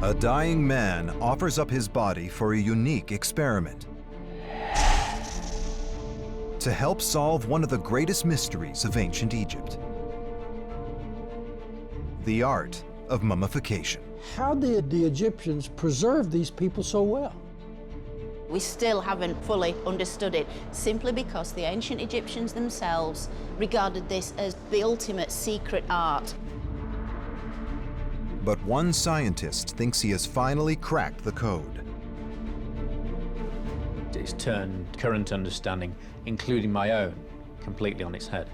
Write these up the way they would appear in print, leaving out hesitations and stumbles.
A dying man offers up his body for a unique experiment to help solve one of the greatest mysteries of ancient Egypt: the art of mummification. How did the Egyptians preserve these people so well? We still haven't fully understood it, simply because the ancient Egyptians themselves regarded this as the ultimate secret art. But one scientist thinks he has finally cracked the code. It's turned current understanding, including my own, completely on its head.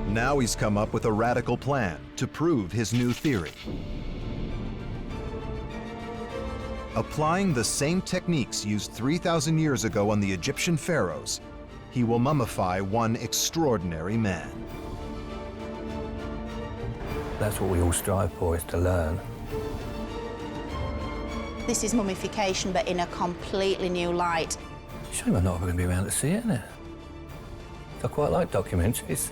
Now he's come up with a radical plan to prove his new theory. Applying the same techniques used 3,000 years ago on the Egyptian pharaohs, he will mummify one extraordinary man. That's what we all strive for, is to learn. This is mummification, but in a completely new light. Shame I'm not ever going to be around to see it, innit? I quite like documentaries.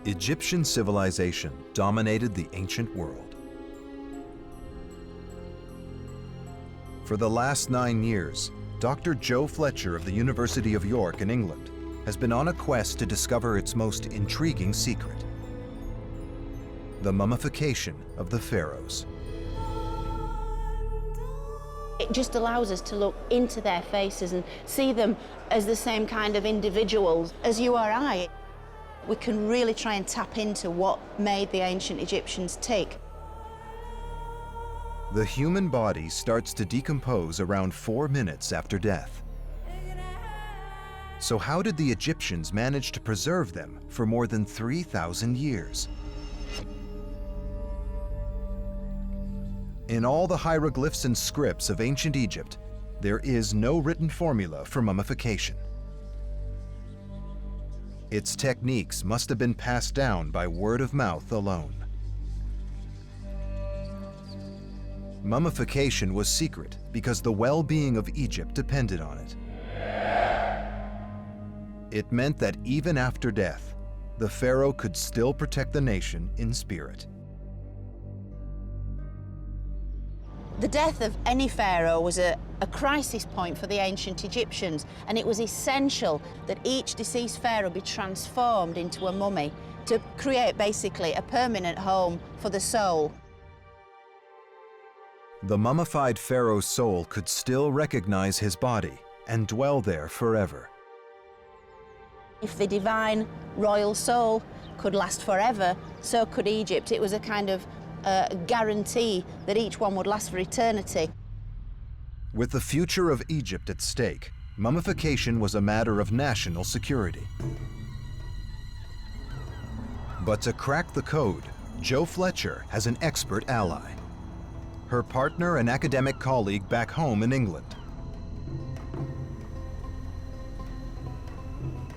Egyptian civilization dominated the ancient world. For the last 9 years, Dr. Joe Fletcher of the University of York in England has been on a quest to discover its most intriguing secret: the mummification of the pharaohs. It just allows us to look into their faces and see them as the same kind of individuals as you or I. We can really try and tap into what made the ancient Egyptians tick. The human body starts to decompose around 4 minutes after death. So how did the Egyptians manage to preserve them for more than 3,000 years? In all the hieroglyphs and scripts of ancient Egypt, there is no written formula for mummification. Its techniques must have been passed down by word of mouth alone. Mummification was secret because the well-being of Egypt depended on it. It meant that even after death, the pharaoh could still protect the nation in spirit. The death of any pharaoh was a crisis point for the ancient Egyptians, and it was essential that each deceased pharaoh be transformed into a mummy to create basically a permanent home for the soul. The mummified pharaoh's soul could still recognize his body and dwell there forever. If the divine royal soul could last forever, so could Egypt. It was a kind of guarantee that each one would last for eternity. With the future of Egypt at stake, mummification was a matter of national security. But to crack the code, Joe Fletcher has an expert ally: her partner and academic colleague back home in England.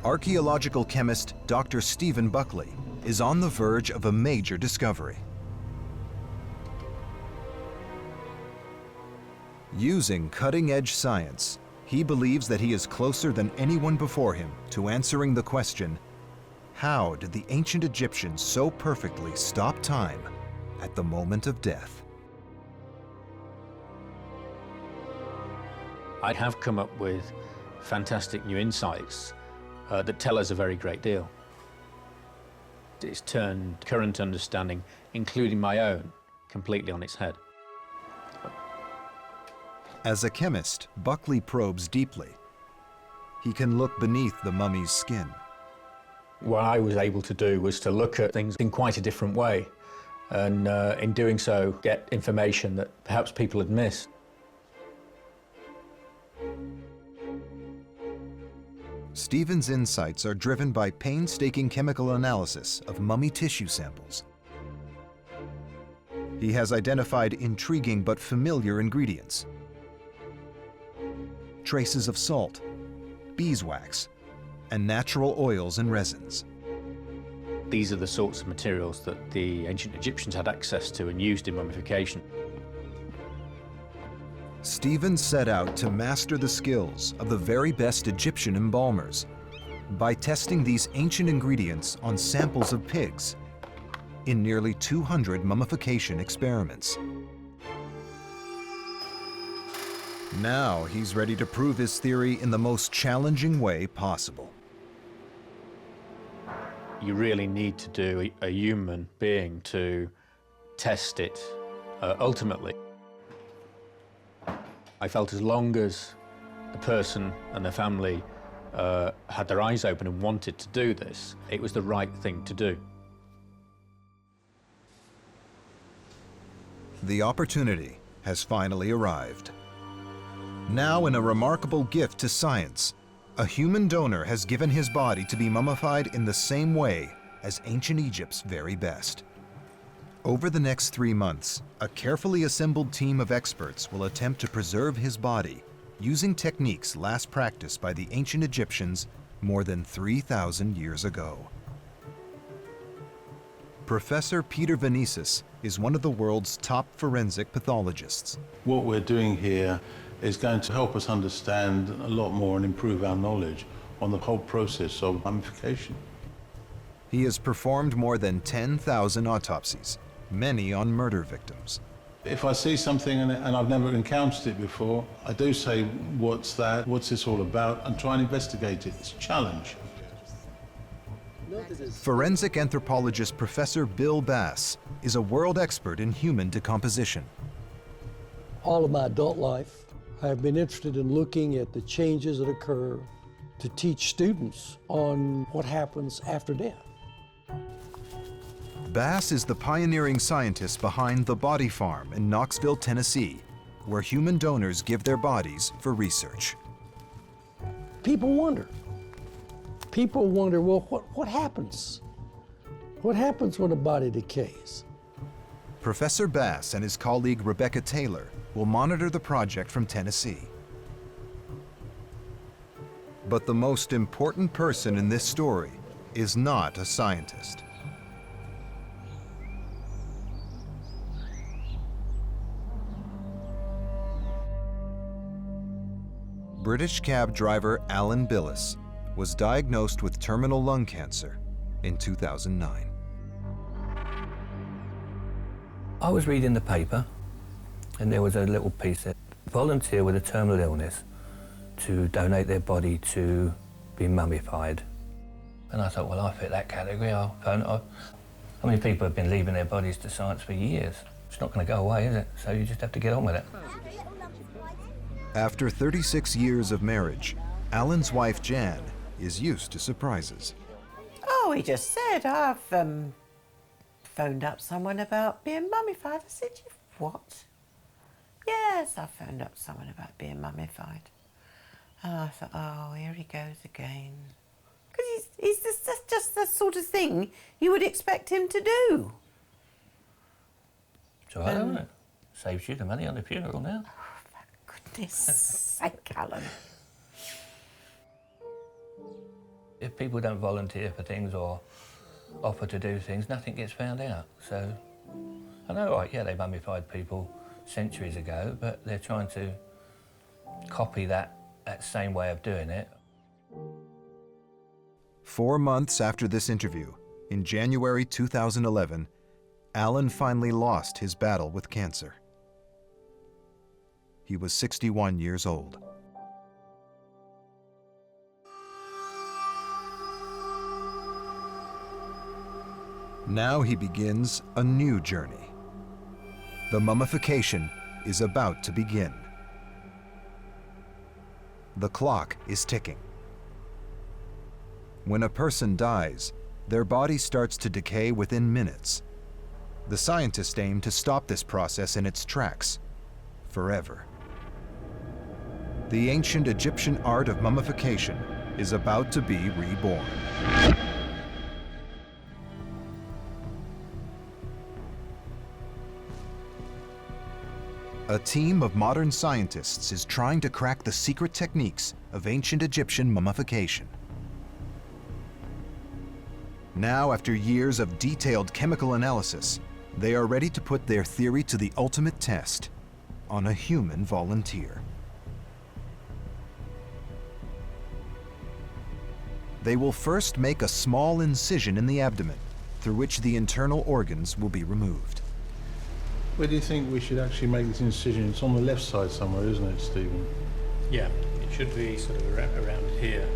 Archaeological chemist Dr. Stephen Buckley is on the verge of a major discovery. Using cutting-edge science, he believes that he is closer than anyone before him to answering the question: how did the ancient Egyptians so perfectly stop time at the moment of death? I have come up with fantastic new insights that tell us a very great deal. It's turned current understanding, including my own, completely on its head. As a chemist, Buckley probes deeply. He can look beneath the mummy's skin. What I was able to do was to look at things in quite a different way, and in doing so, get information that perhaps people had missed. Stephen's insights are driven by painstaking chemical analysis of mummy tissue samples. He has identified intriguing but familiar ingredients: traces of salt, beeswax, and natural oils and resins. These are the sorts of materials that the ancient Egyptians had access to and used in mummification. Stephen set out to master the skills of the very best Egyptian embalmers by testing these ancient ingredients on samples of pigs in nearly 200 mummification experiments. Now he's ready to prove his theory in the most challenging way possible. You really need to do a human being to test it ultimately. I felt as long as the person and the family had their eyes open and wanted to do this, it was the right thing to do. The opportunity has finally arrived. Now, in a remarkable gift to science, a human donor has given his body to be mummified in the same way as ancient Egypt's very best. Over the next 3 months, a carefully assembled team of experts will attempt to preserve his body using techniques last practiced by the ancient Egyptians more than 3,000 years ago. Professor Peter Venisis is one of the world's top forensic pathologists. What we're doing here is going to help us understand a lot more and improve our knowledge on the whole process of mummification. He has performed more than 10,000 autopsies, many on murder victims. If I see something and I've never encountered it before, I do say, what's that? What's this all about? And try and investigate it. It's a challenge. Forensic anthropologist Professor Bill Bass is a world expert in human decomposition. All of my adult life, I have been interested in looking at the changes that occur to teach students on what happens after death. Bass is the pioneering scientist behind the Body Farm in Knoxville, Tennessee, where human donors give their bodies for research. People wonder. People wonder, well, what happens? What happens when a body decays? Professor Bass and his colleague Rebecca Taylor will monitor the project from Tennessee. But the most important person in this story is not a scientist. British cab driver Alan Billis was diagnosed with terminal lung cancer in 2009. I was reading the paper, and there was a little piece that volunteer with a terminal illness to donate their body to be mummified. And I thought, well, I fit that category. How many people have been leaving their bodies to science for years? It's not going to go away, is it? So you just have to get on with it. After 36 years of marriage, Alan's wife Jan is used to surprises. Oh, he just said, I've phoned up someone about being mummified. I said, what? Yes, I phoned up someone about being mummified. And I thought, oh, here he goes again. Because he's just the sort of thing you would expect him to do. It's all right, isn't it? Saves you the money on the funeral now. Goodness sake, Alan. If people don't volunteer for things or offer to do things, nothing gets found out. So, I know, right, yeah, they mummified people centuries ago, but they're trying to copy that same way of doing it. 4 months after this interview, in January 2011, Alan finally lost his battle with cancer. He was 61 years old. Now he begins a new journey. The mummification is about to begin. The clock is ticking. When a person dies, their body starts to decay within minutes. The scientists aim to stop this process in its tracks, forever. The ancient Egyptian art of mummification is about to be reborn. A team of modern scientists is trying to crack the secret techniques of ancient Egyptian mummification. Now, after years of detailed chemical analysis, they are ready to put their theory to the ultimate test. on a human volunteer. They will first make a small incision in the abdomen, through which the internal organs will be removed. Where do you think we should actually make this incision? It's on the left side somewhere, isn't it, Stephen? Yeah, it should be sort of around here,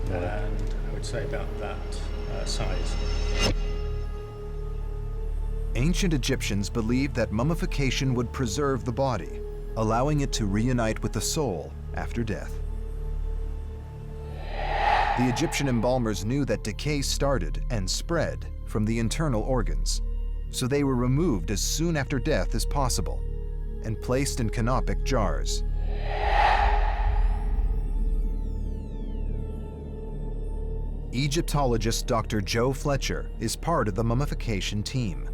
Right. and I would say about that size. Ancient Egyptians believed that mummification would preserve the body, allowing it to reunite with the soul after death. The Egyptian embalmers knew that decay started and spread from the internal organs, so they were removed as soon after death as possible and placed in canopic jars. Egyptologist Dr. Joe Fletcher is part of the mummification team.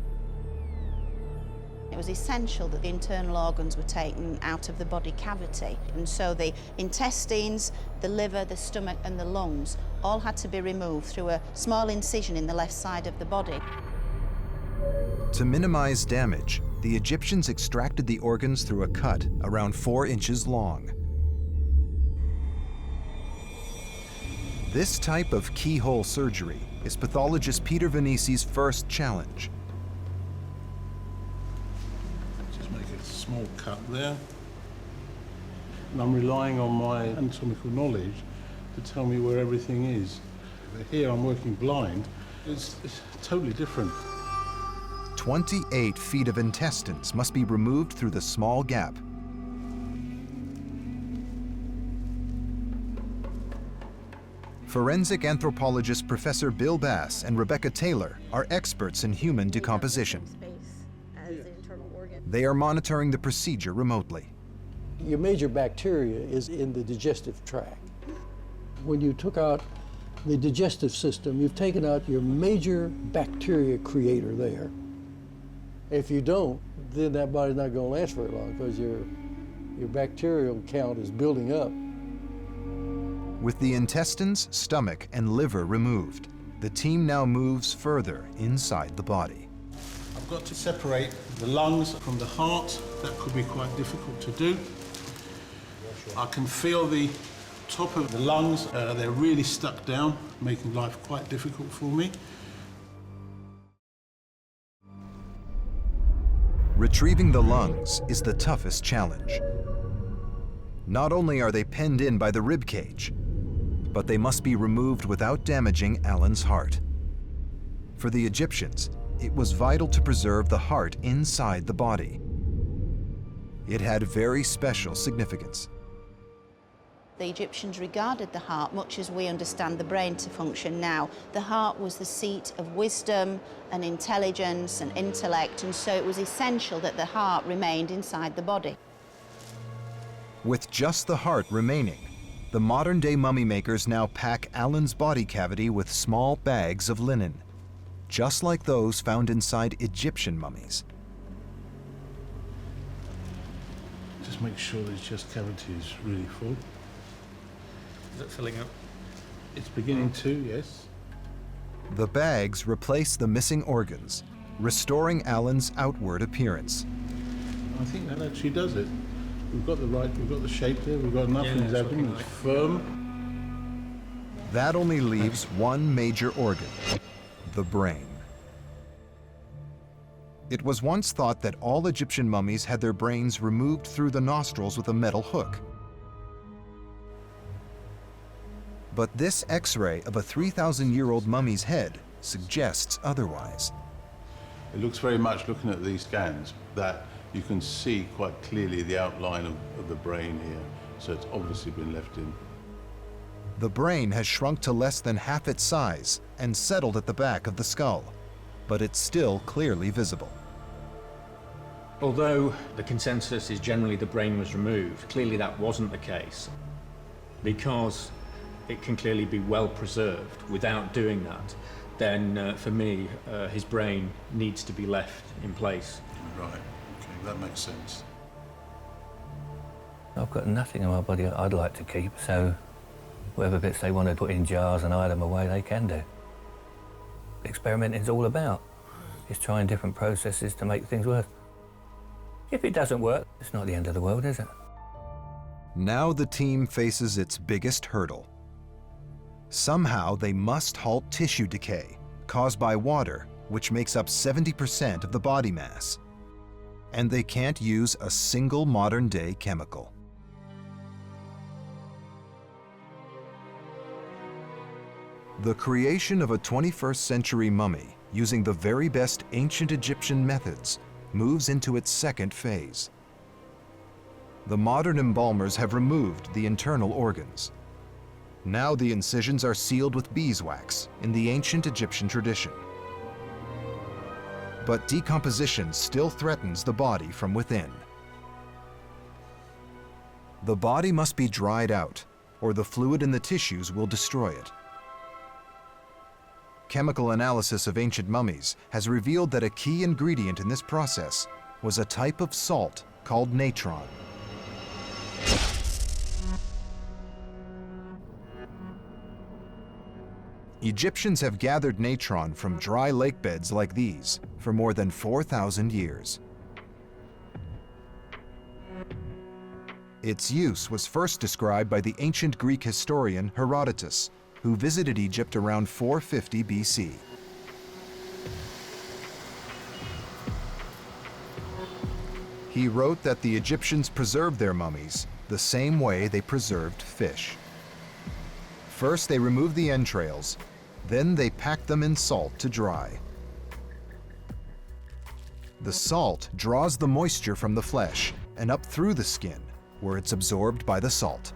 It was essential that the internal organs were taken out of the body cavity, and so the intestines, the liver, the stomach and the lungs all had to be removed through a small incision in the left side of the body. To minimize damage, the Egyptians extracted the organs through a cut around 4 inches long. This type of keyhole surgery is pathologist Peter Venisi's first challenge. Just make a small cut there. And I'm relying on my anatomical knowledge to tell me where everything is. Here I'm working blind. It's totally different. 28 feet of intestines must be removed through the small gap. Forensic anthropologist Professor Bill Bass and Rebecca Taylor are experts in human decomposition. They are monitoring the procedure remotely. Your major bacteria is in the digestive tract. When you took out the digestive system, you've taken out your major bacteria creator there. If you don't, then that body's not going to last very long because your bacterial count is building up. With the intestines, stomach, and liver removed, the team now moves further inside the body. I've got to separate the lungs from the heart. That could be quite difficult to do. I can feel the top of the lungs. They're really stuck down, making life quite difficult for me. Retrieving the lungs is the toughest challenge. Not only are they penned in by the rib cage, but they must be removed without damaging Alan's heart. For the Egyptians, it was vital to preserve the heart inside the body. It had very special significance. The Egyptians regarded the heart much as we understand the brain to function now. The heart was the seat of wisdom and intelligence and intellect, and so it was essential that the heart remained inside the body. With just the heart remaining, the modern-day mummy makers now pack Alan's body cavity with small bags of linen, just like those found inside Egyptian mummies. Just make sure the chest cavity is really full. Is it filling up? It's beginning to, yes. The bags replace the missing organs, restoring Alan's outward appearance. I think that actually does it. We've got the shape there, we've got enough in his abdomen, it's firm. That only leaves one major organ, the brain. It was once thought that all Egyptian mummies had their brains removed through the nostrils with a metal hook. But this X-ray of a 3,000-year-old mummy's head suggests otherwise. It looks very much, looking at these scans, that you can see quite clearly the outline of the brain here, so it's obviously been left in. The brain has shrunk to less than half its size and settled at the back of the skull, but it's still clearly visible. Although the consensus is generally the brain was removed, clearly that wasn't the case. Because it can clearly be well preserved without doing that, then for me, his brain needs to be left in place. Right, okay, that makes sense. I've got nothing in my body I'd like to keep, so whatever bits they want to put in jars and hide them away, they can do. Experimenting is all about. It's trying different processes to make things work. If it doesn't work, it's not the end of the world, is it? Now the team faces its biggest hurdle. Somehow they must halt tissue decay caused by water, which makes up 70% of the body mass. And they can't use a single modern-day chemical. The creation of a 21st century mummy using the very best ancient Egyptian methods moves into its second phase. The modern embalmers have removed the internal organs. Now the incisions are sealed with beeswax in the ancient Egyptian tradition. But decomposition still threatens the body from within. The body must be dried out, or the fluid in the tissues will destroy it. Chemical analysis of ancient mummies has revealed that a key ingredient in this process was a type of salt called natron. Egyptians have gathered natron from dry lake beds like these for more than 4,000 years. Its use was first described by the ancient Greek historian Herodotus, who visited Egypt around 450 BC. He wrote that the Egyptians preserved their mummies the same way they preserved fish. First, they removed the entrails, then they packed them in salt to dry. The salt draws the moisture from the flesh and up through the skin, where it's absorbed by the salt.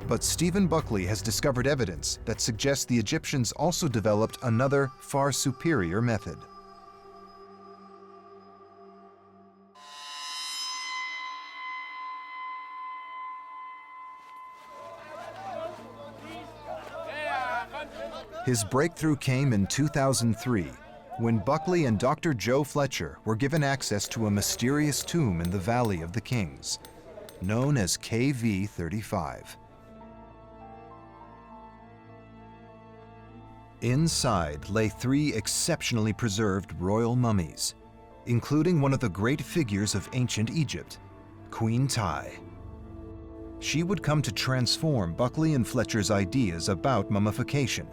But Stephen Buckley has discovered evidence that suggests the Egyptians also developed another, far superior method. His breakthrough came in 2003, when Buckley and Dr. Joe Fletcher were given access to a mysterious tomb in the Valley of the Kings, known as KV-35. Inside lay 3 exceptionally preserved royal mummies, including one of the great figures of ancient Egypt, Queen Ti. She would come to transform Buckley and Fletcher's ideas about mummification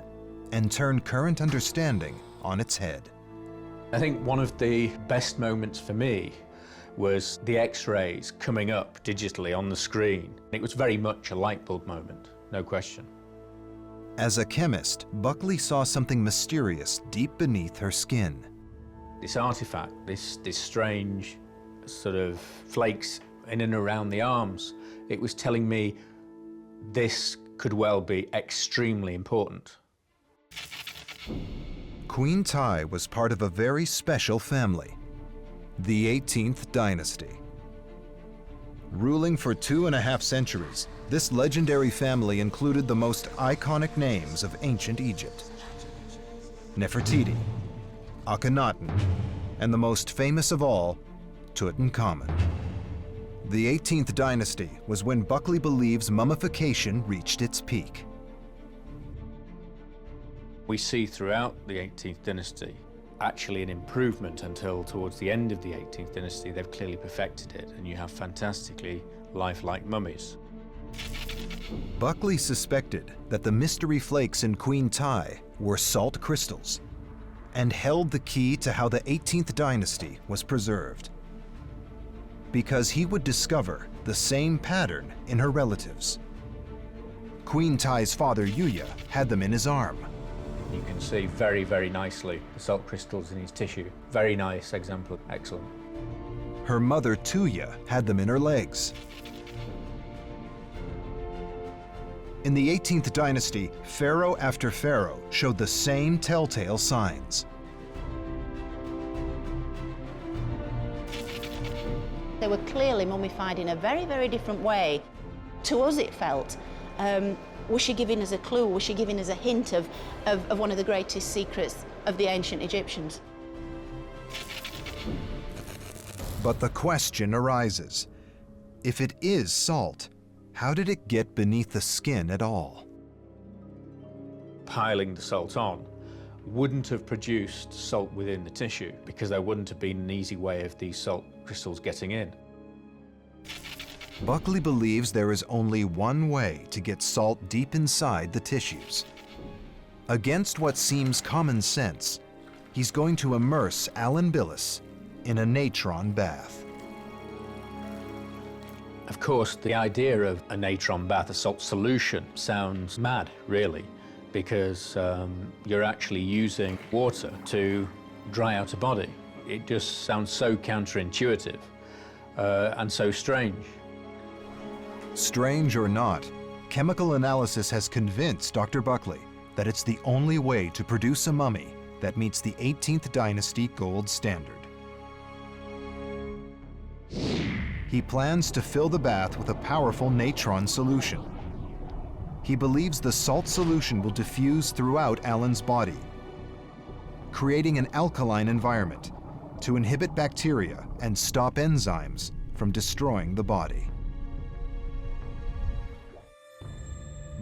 and turn current understanding on its head. I think one of the best moments for me was the X-rays coming up digitally on the screen. It was very much a light bulb moment, no question. As a chemist, Buckley saw something mysterious deep beneath her skin. This artifact, this strange sort of flakes in and around the arms, it was telling me this could well be extremely important. Queen Ti was part of a very special family, the 18th dynasty. Ruling for 2.5 centuries, this legendary family included the most iconic names of ancient Egypt: Nefertiti, Akhenaten, and the most famous of all, Tutankhamen. The 18th dynasty was when Buckley believes mummification reached its peak. We see throughout the 18th dynasty actually an improvement until towards the end of the 18th dynasty. They've clearly perfected it, and you have fantastically lifelike mummies. Buckley suspected that the mystery flakes in Queen Ti were salt crystals and held the key to how the 18th dynasty was preserved, because he would discover the same pattern in her relatives. Queen Ti's father, Yuya, had them in his arm. You can see very, very nicely the salt crystals in his tissue. Very nice example, excellent. Her mother, Tuya, had them in her legs. In the 18th dynasty, pharaoh after pharaoh showed the same telltale signs. They were clearly mummified in a very, very different way. To us, it felt. Was she giving us a clue? Was she giving us a hint of one of the greatest secrets of the ancient Egyptians? But the question arises, if it is salt, how did it get beneath the skin at all? Piling the salt on wouldn't have produced salt within the tissue because there wouldn't have been an easy way of these salt crystals getting in. Buckley believes there is only one way to get salt deep inside the tissues. Against what seems common sense, he's going to immerse Alan Billis in a natron bath. Of course, the idea of a natron bath, a salt solution, sounds mad, really, because you're actually using water to dry out a body. It just sounds so counterintuitive and so strange. Strange or not, chemical analysis has convinced Dr. Buckley that it's the only way to produce a mummy that meets the 18th dynasty gold standard. He plans to fill the bath with a powerful natron solution. He believes the salt solution will diffuse throughout Alan's body, creating an alkaline environment to inhibit bacteria and stop enzymes from destroying the body.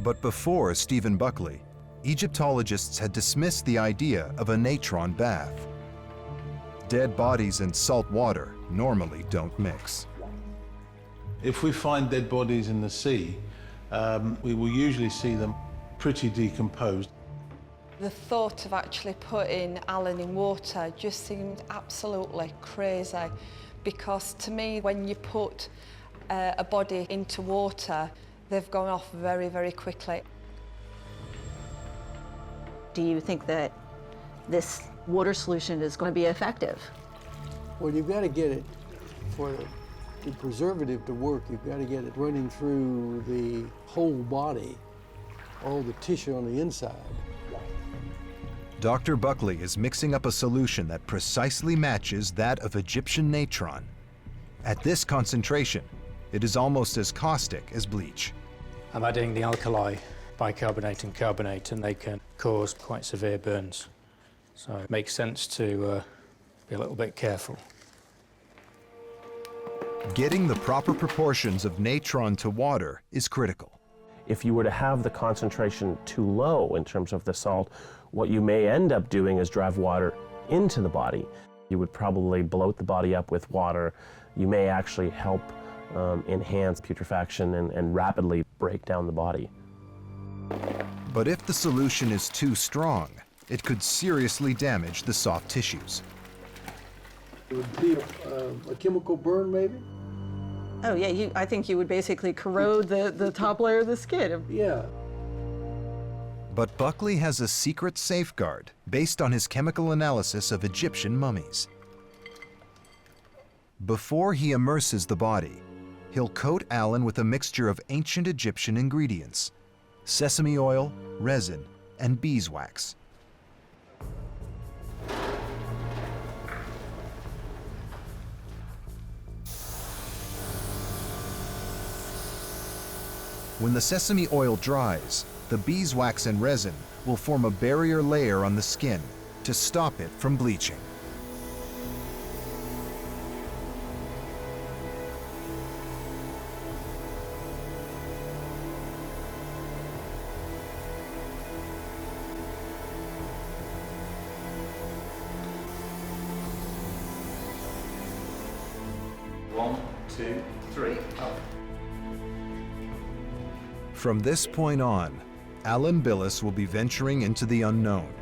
But before Stephen Buckley, Egyptologists had dismissed the idea of a natron bath. Dead bodies and salt water normally don't mix. If we find dead bodies in the sea, we will usually see them pretty decomposed. The thought of actually putting Alan in water just seemed absolutely crazy, because to me, when you put a body into water, they've gone off very, very quickly. Do you think that this water solution is going to be effective? Well, you've got to get it, for the preservative to work, you've got to get it running through the whole body, all the tissue on the inside. Dr. Buckley is mixing up a solution that precisely matches that of Egyptian natron. At this concentration, it is almost as caustic as bleach. I'm adding the alkali bicarbonate and carbonate, and they can cause quite severe burns. So it makes sense to be a little bit careful. Getting the proper proportions of natron to water is critical. If you were to have the concentration too low in terms of the salt, what you may end up doing is drive water into the body. You would probably bloat the body up with water. You may actually help enhance putrefaction and rapidly break down the body. But if the solution is too strong, it could seriously damage the soft tissues. It would be a chemical burn, maybe? Oh yeah, I think you would basically corrode the top layer of the skin. Yeah. But Buckley has a secret safeguard based on his chemical analysis of Egyptian mummies. Before he immerses the body, he'll coat Alan with a mixture of ancient Egyptian ingredients: sesame oil, resin, and beeswax. When the sesame oil dries, the beeswax and resin will form a barrier layer on the skin to stop it from bleaching. One, two, three, up. From this point on, Alan Billis will be venturing into the unknown.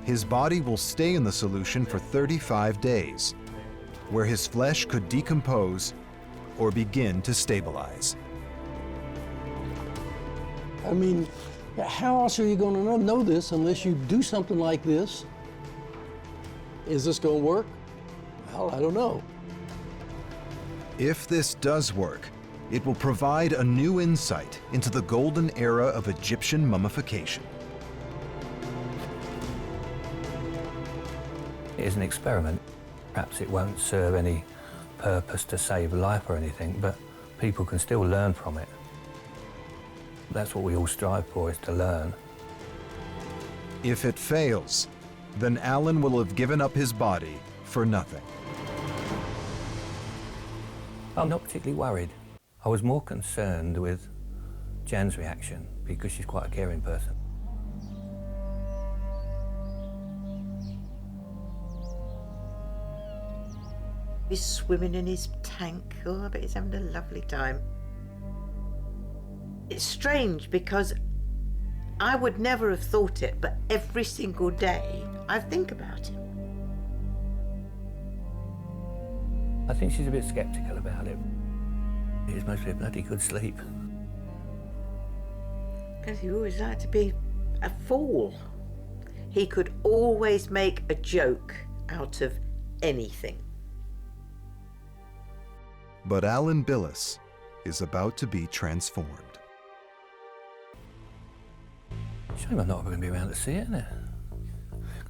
His body will stay in the solution for 35 days, where his flesh could decompose or begin to stabilize. I mean, how else are you going to know this unless you do something like this? Is this going to work? Well, I don't know. If this does work, it will provide a new insight into the golden era of Egyptian mummification. It is an experiment. Perhaps it won't serve any purpose to save life or anything, but people can still learn from it. That's what we all strive for, is to learn. If it fails, then Alan will have given up his body for nothing. I'm not particularly worried. I was more concerned with Jan's reaction, because she's quite a caring person. He's swimming in his tank. Oh, I bet he's having a lovely time. It's strange because I would never have thought it, but every single day I think about him. I think she's a bit sceptical about it. He's mostly a bloody good sleep. Because he always liked to be a fool. He could always make a joke out of anything. But Alan Billis is about to be transformed. Shame I'm not going to be around to see it, isn't it?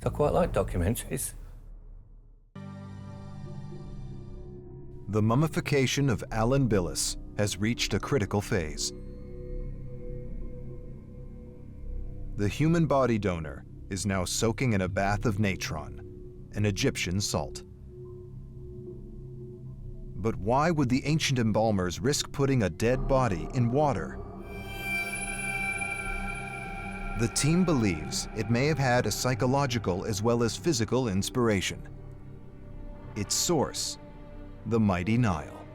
I quite like documentaries. The mummification of Alan Billis has reached a critical phase. The human body donor is now soaking in a bath of natron, an Egyptian salt. But why would the ancient embalmers risk putting a dead body in water? The team believes it may have had a psychological as well as physical inspiration. Its source, the mighty Nile.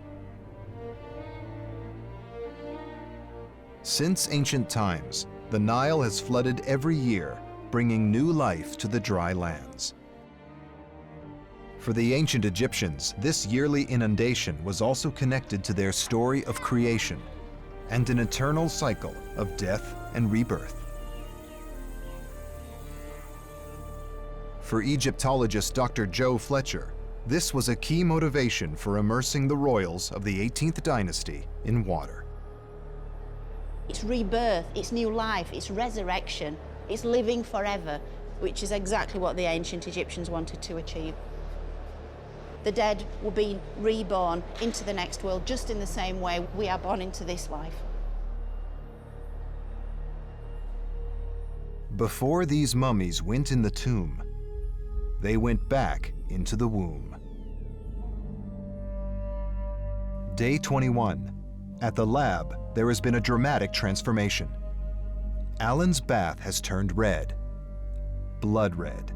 Since ancient times, the Nile has flooded every year, bringing new life to the dry lands. For the ancient Egyptians, this yearly inundation was also connected to their story of creation and an eternal cycle of death and rebirth. For Egyptologist Dr. Joe Fletcher, this was a key motivation for immersing the royals of the 18th dynasty in water. It's rebirth, it's new life, it's resurrection, it's living forever, which is exactly what the ancient Egyptians wanted to achieve. The dead were being reborn into the next world just in the same way we are born into this life. Before these mummies went in the tomb, they went back into the womb. Day 21. At the lab, there has been a dramatic transformation. Alan's bath has turned red, blood red.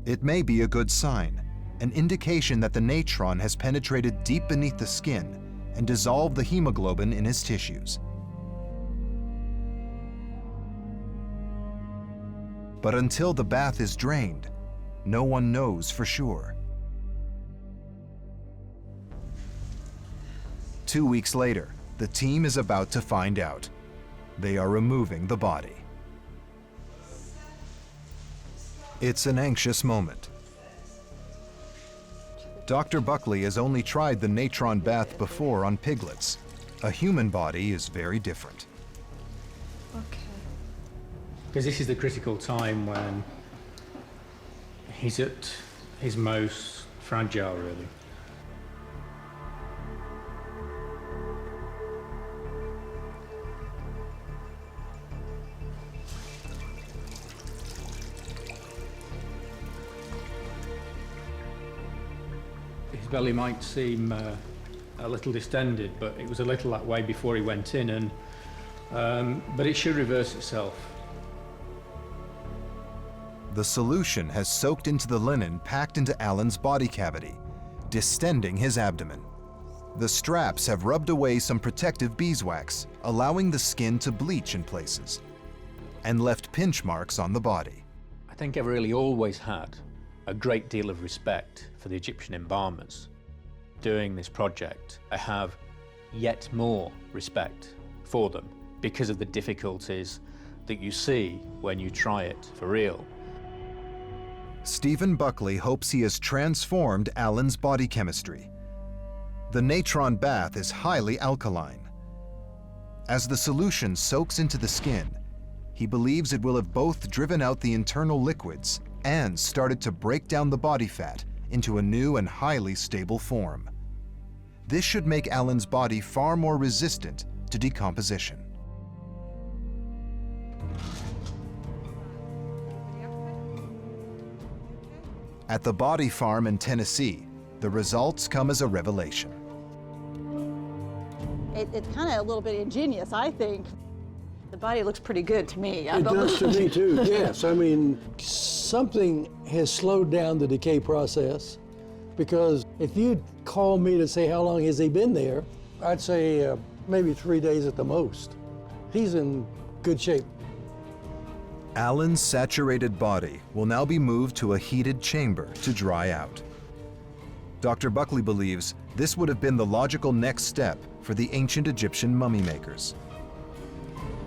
It may be a good sign, an indication that the natron has penetrated deep beneath the skin and dissolved the hemoglobin in his tissues. But until the bath is drained, no one knows for sure. 2 weeks later, the team is about to find out. They are removing the body. It's an anxious moment. Dr. Buckley has only tried the natron bath before on piglets. A human body is very different. Okay. Because this is the critical time when he's at his most fragile, really. His belly might seem a little distended, but it was a little that way before he went in, and but it should reverse itself. The solution has soaked into the linen packed into Alan's body cavity, distending his abdomen. The straps have rubbed away some protective beeswax, allowing the skin to bleach in places, and left pinch marks on the body. I think I've really always had a great deal of respect for the Egyptian embalmers. Doing this project, I have yet more respect for them because of the difficulties that you see when you try it for real. Stephen Buckley hopes he has transformed Alan's body chemistry. The natron bath is highly alkaline. As the solution soaks into the skin, he believes it will have both driven out the internal liquids and started to break down the body fat into a new and highly stable form. This should make Alan's body far more resistant to decomposition. At the body farm in Tennessee, the results come as a revelation. It's kind of a little bit ingenious, I think. The body looks pretty good to me. It does to me too, yes. I mean, something has slowed down the decay process. Because if you'd call me to say how long has he been there, I'd say maybe 3 days at the most. He's in good shape. Alan's saturated body will now be moved to a heated chamber to dry out. Dr. Buckley believes this would have been the logical next step for the ancient Egyptian mummy makers.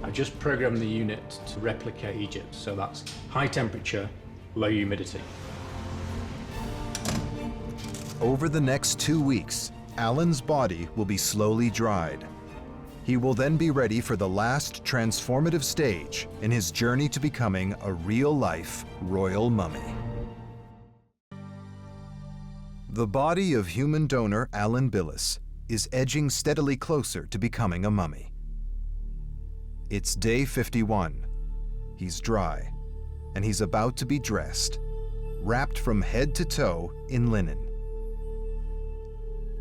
I just programmed the unit to replicate Egypt, so that's high temperature, low humidity. Over the next 2 weeks, Alan's body will be slowly dried. He will then be ready for the last transformative stage in his journey to becoming a real-life royal mummy. The body of human donor Alan Billis is edging steadily closer to becoming a mummy. It's day 51. He's dry, and he's about to be dressed, wrapped from head to toe in linen.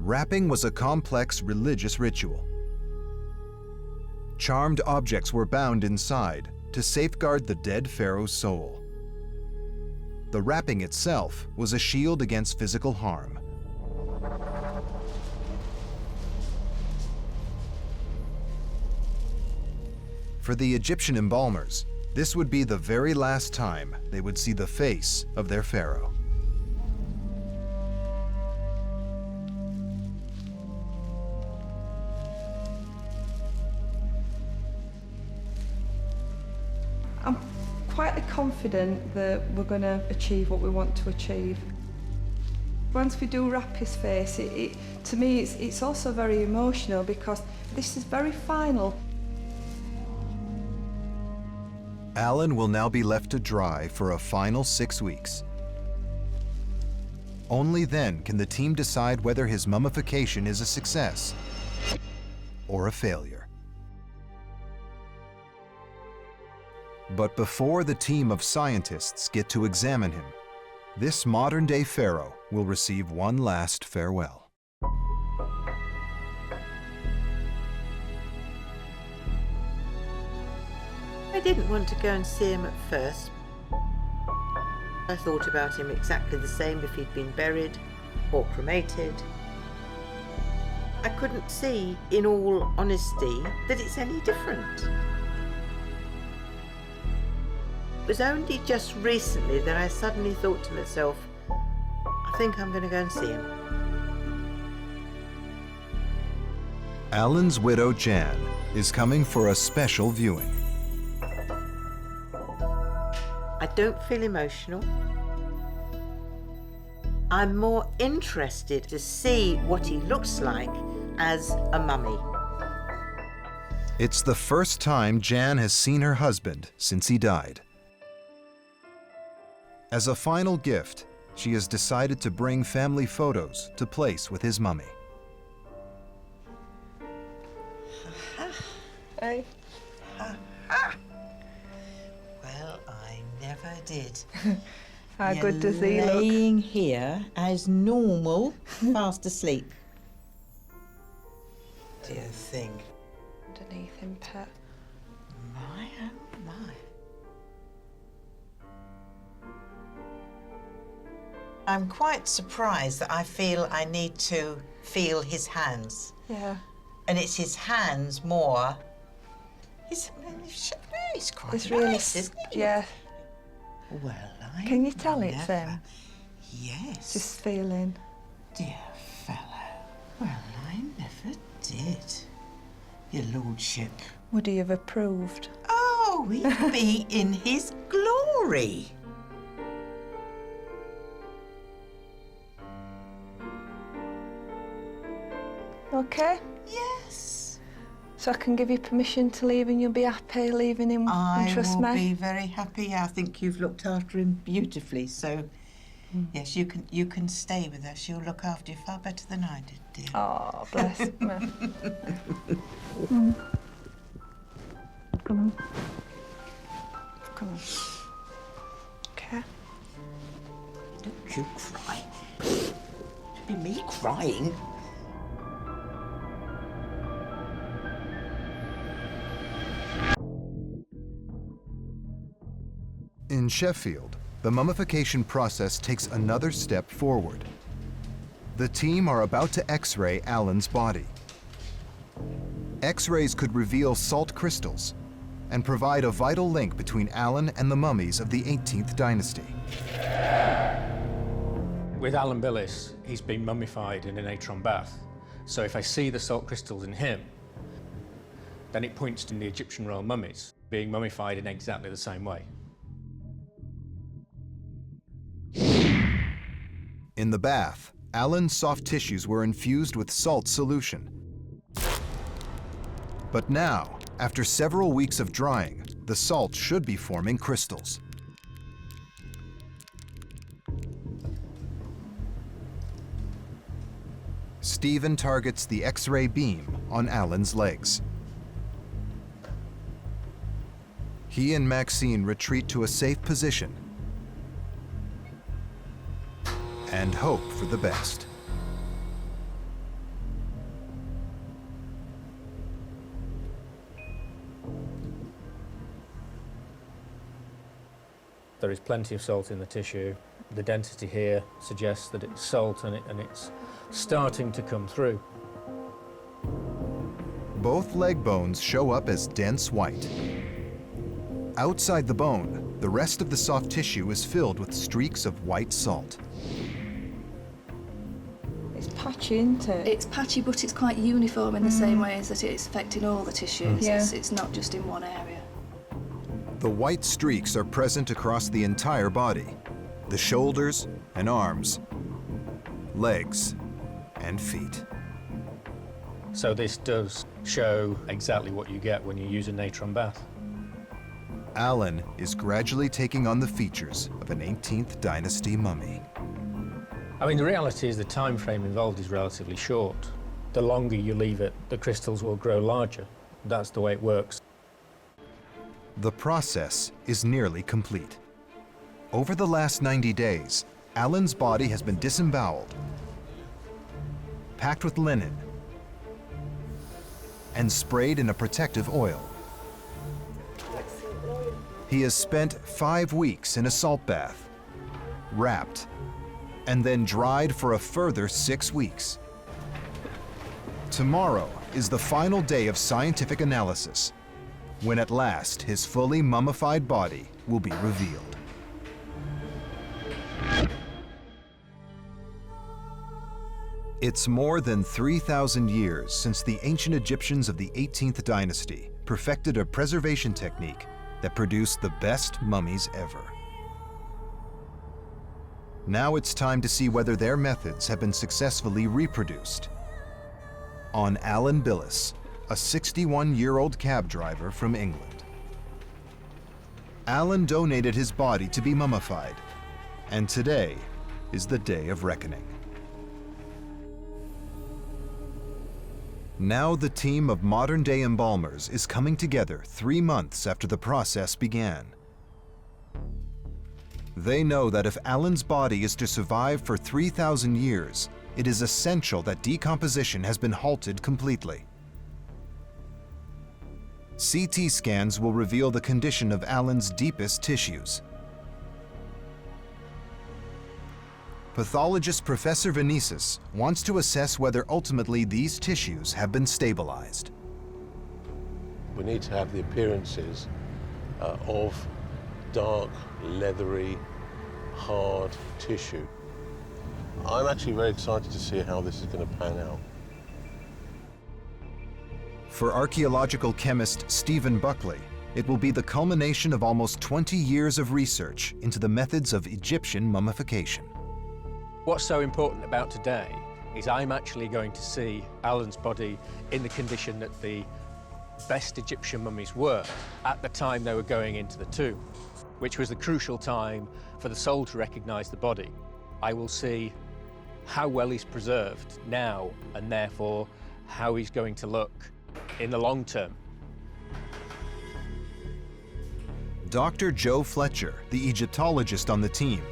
Wrapping was a complex religious ritual. Charmed objects were bound inside to safeguard the dead pharaoh's soul. The wrapping itself was a shield against physical harm. For the Egyptian embalmers, this would be the very last time they would see the face of their pharaoh. I'm quite confident that we're going to achieve what we want to achieve. Once we do wrap his face, to me it's also very emotional because this is very final. Alan will now be left to dry for a final 6 weeks. Only then can the team decide whether his mummification is a success or a failure. But before the team of scientists get to examine him, this modern-day pharaoh will receive one last farewell. I didn't want to go and see him at first. I thought about him exactly the same if he'd been buried or cremated. I couldn't see, in all honesty, that it's any different. It was only just recently that I suddenly thought to myself, I think I'm going to go and see him. Alan's widow, Jan, is coming for a special viewing. I don't feel emotional. I'm more interested to see what he looks like as a mummy. It's the first time Jan has seen her husband since he died. As a final gift, she has decided to bring family photos to place with his mummy. Hey. Well, I never did. How good does he look? Laying here as normal, fast asleep. Dear thing. Underneath him, pet. My, oh my. I'm quite surprised that I feel I need to feel his hands. Yeah. And it's his hands more. He's quite It's really, nice, isn't he? yeah. Well, I Can you tell never, it's him? Yes. Just feeling. Dear fellow. Well, I never did, your lordship. Would he have approved? Oh, he'd be in his glory. Okay. Yes. So I can give you permission to leave and you'll be happy leaving him and trust I will me? be very happy. I think you've looked after him beautifully. So, yes, you can stay with us. You'll look after you far better than I did, dear. Oh, bless me. Come on. Come on. Okay. Don't you cry. It'd be me crying. In Sheffield, the mummification process takes another step forward. The team are about to X-ray Alan's body. X-rays could reveal salt crystals and provide a vital link between Alan and the mummies of the 18th dynasty. With Alan Billis, he's been mummified in a natron bath. So if I see the salt crystals in him, then it points to the Egyptian royal mummies being mummified in exactly the same way. In the bath, Alan's soft tissues were infused with salt solution. But now, after several weeks of drying, the salt should be forming crystals. Stephen targets the X-ray beam on Alan's legs. He and Maxine retreat to a safe position and hope for the best. There is plenty of salt in the tissue. The density here suggests that it's salt and it's starting to come through. Both leg bones show up as dense white. Outside the bone, the rest of the soft tissue is filled with streaks of white salt. It's patchy, isn't it? It's patchy, but it's quite uniform in the same way as that it's affecting all the tissues. Yeah. It's not just in one area. The white streaks are present across the entire body, the shoulders and arms, legs and feet. So this does show exactly what you get when you use a natron bath. Alan is gradually taking on the features of an 18th dynasty mummy. I mean, the reality is the time frame involved is relatively short. The longer you leave it, the crystals will grow larger. That's the way it works. The process is nearly complete. Over the last 90 days, Alan's body has been disemboweled, packed with linen, and sprayed in a protective oil. He has spent 5 weeks in a salt bath, wrapped, and then dried for a further 6 weeks. Tomorrow is the final day of scientific analysis, when at last his fully mummified body will be revealed. It's more than 3,000 years since the ancient Egyptians of the 18th dynasty perfected a preservation technique that produced the best mummies ever. Now it's time to see whether their methods have been successfully reproduced on Alan Billis, a 61-year-old cab driver from England. Alan donated his body to be mummified, and today is the day of reckoning. Now the team of modern-day embalmers is coming together 3 months after the process began. They know that if Alan's body is to survive for 3,000 years, it is essential that decomposition has been halted completely. CT scans will reveal the condition of Alan's deepest tissues. Pathologist Professor Venices wants to assess whether ultimately these tissues have been stabilized. We need to have the appearances of dark, leathery, hard tissue. I'm actually very excited to see how this is going to pan out. For archaeological chemist Stephen Buckley, it will be the culmination of almost 20 years of research into the methods of Egyptian mummification. What's so important about today is I'm actually going to see Alan's body in the condition that the best Egyptian mummies were at the time they were going into the tomb, which was the crucial time for the soul to recognize the body. I will see how well he's preserved now, and therefore how he's going to look in the long term. Dr. Joe Fletcher, the Egyptologist on the team,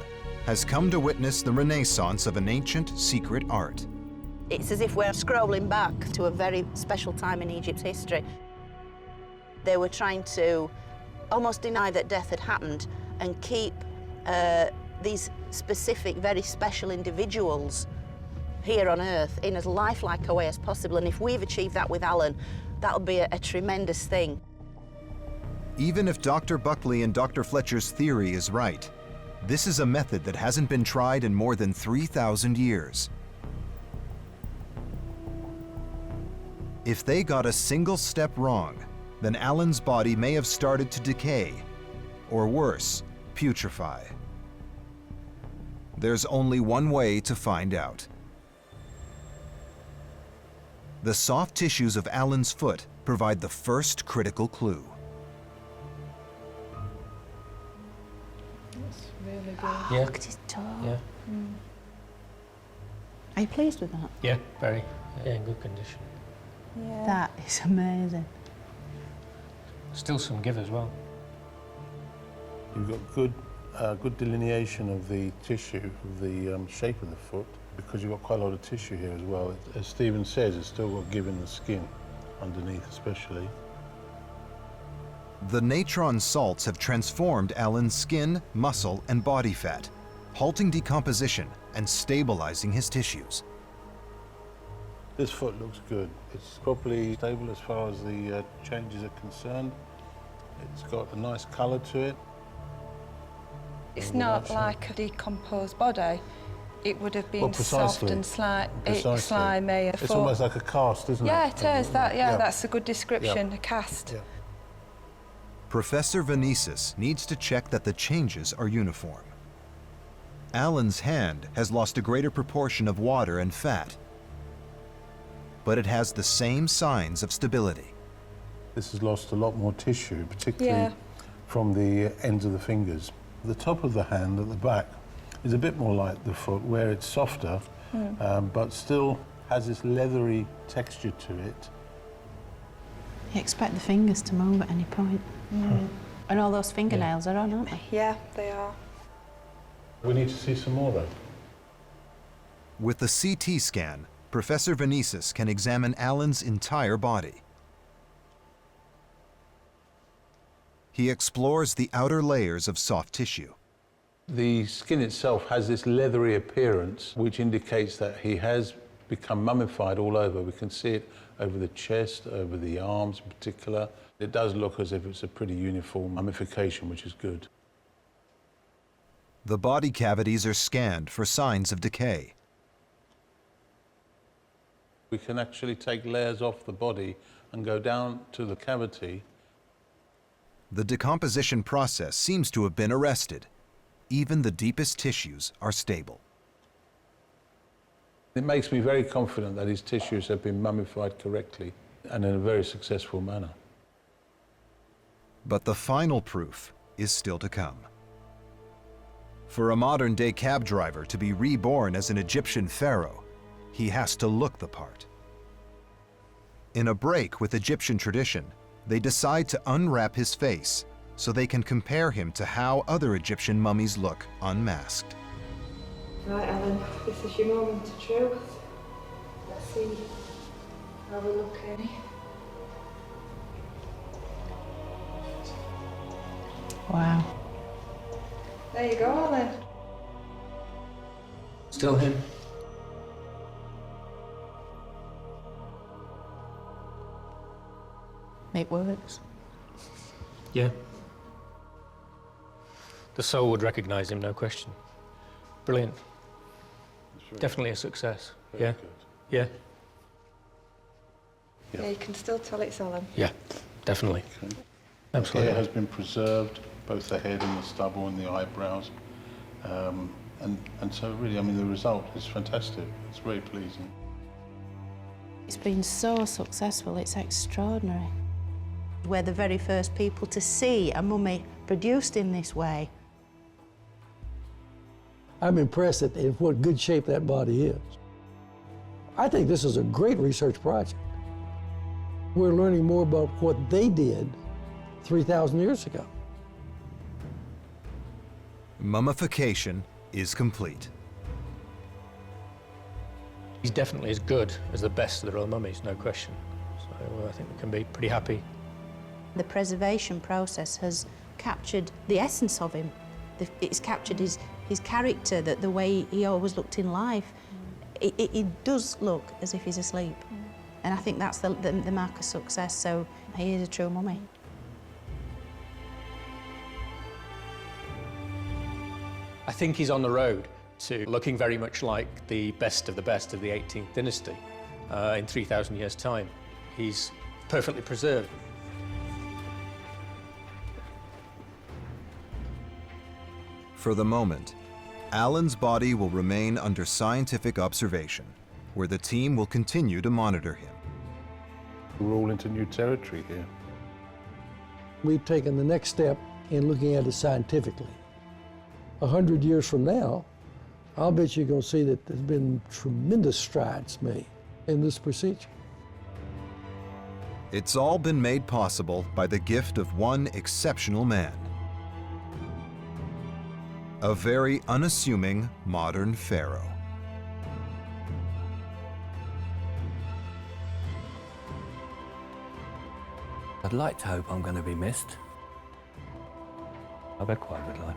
has come to witness the renaissance of an ancient secret art. It's as if we're scrolling back to a very special time in Egypt's history. They were trying to almost deny that death had happened and keep these specific, very special individuals here on Earth in as lifelike a way as possible. And if we've achieved that with Alan, that'll be a tremendous thing. Even if Dr. Buckley and Dr. Fletcher's theory is right, this is a method that hasn't been tried in more than 3,000 years. If they got a single step wrong, then Alan's body may have started to decay, or worse, putrefy. There's only one way to find out. The soft tissues of Alan's foot provide the first critical clue. That's really good. Yeah. Look at his toe. Yeah. Are you pleased with that? Yeah, very. Yeah, in good condition. Yeah. That is amazing. Still some give as well. You've got good delineation of the tissue, of the shape of the foot, because you've got quite a lot of tissue here as well. As Stephen says, it's still got give in the skin, underneath especially. The natron salts have transformed Alan's skin, muscle, and body fat, halting decomposition and stabilizing his tissues. This foot looks good. It's properly stable as far as the changes are concerned. It's got a nice colour to it. It's not like a decomposed body. It would have been soft and slimy. It's almost like a cast, isn't it? Yeah, it is. That's a good description, a cast. Yeah. Professor Venesis needs to check that the changes are uniform. Alan's hand has lost a greater proportion of water and fat, but it has the same signs of stability. This has lost a lot more tissue, particularly from the ends of the fingers. The top of the hand at the back is a bit more like the foot, where it's softer, but still has this leathery texture to it. You expect the fingers to move at any point. And all those fingernails are on, aren't they? Yeah, they are. We need to see some more, though. With the CT scan, Professor Venesis can examine Alan's entire body. He explores the outer layers of soft tissue. The skin itself has this leathery appearance, which indicates that he has become mummified all over. We can see it over the chest, over the arms in particular. It does look as if it's a pretty uniform mummification, which is good. The body cavities are scanned for signs of decay. We can actually take layers off the body and go down to the cavity. The decomposition process seems to have been arrested. Even the deepest tissues are stable. It makes me very confident that his tissues have been mummified correctly and in a very successful manner. But the final proof is still to come. For a modern-day cab driver to be reborn as an Egyptian pharaoh, he has to look the part. In a break with Egyptian tradition, they decide to unwrap his face so they can compare him to how other Egyptian mummies look unmasked. Right, Alan, this is your moment of truth. Let's see how we're looking. Wow. There you go, Alan. Still him. It works. Yeah. The soul would recognise him, no question. Brilliant. Definitely a success. Yeah. Yeah. Yeah, you can still tell it's Alan. Yeah, definitely. Okay. Absolutely. The hair has been preserved, both the head and the stubble and the eyebrows. And so really, I mean, the result is fantastic. It's very pleasing. It's been so successful, it's extraordinary. We're the very first people to see a mummy produced in this way. I'm impressed at what good shape that body is. I think this is a great research project. We're learning more about what they did 3,000 years ago. Mummification is complete. He's definitely as good as the best of the royal mummies, no question. So I think we can be pretty happy. The preservation process has captured the essence of him. It's captured his character, that the way he always looked in life. It does look as if he's asleep. And I think that's the mark of success, so he is a true mummy. I think he's on the road to looking very much like the best of the 18th dynasty in 3,000 years' time. He's perfectly preserved. For the moment, Alan's body will remain under scientific observation, where the team will continue to monitor him. We're all into new territory here. We've taken the next step in looking at it scientifically. 100 years from now, I'll bet you're going to see that there's been tremendous strides made in this procedure. It's all been made possible by the gift of one exceptional man. A very unassuming modern pharaoh. I'd like to hope I'm going to be missed. I've had quite a good life.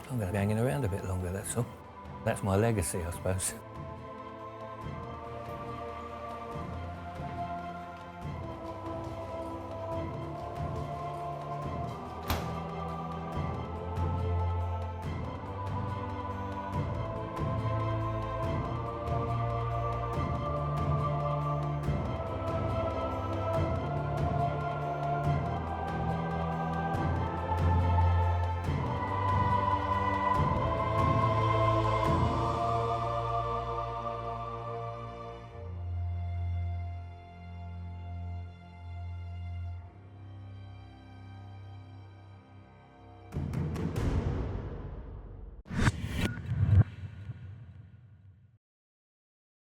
I'm going to be hanging around a bit longer, that's all. That's my legacy, I suppose.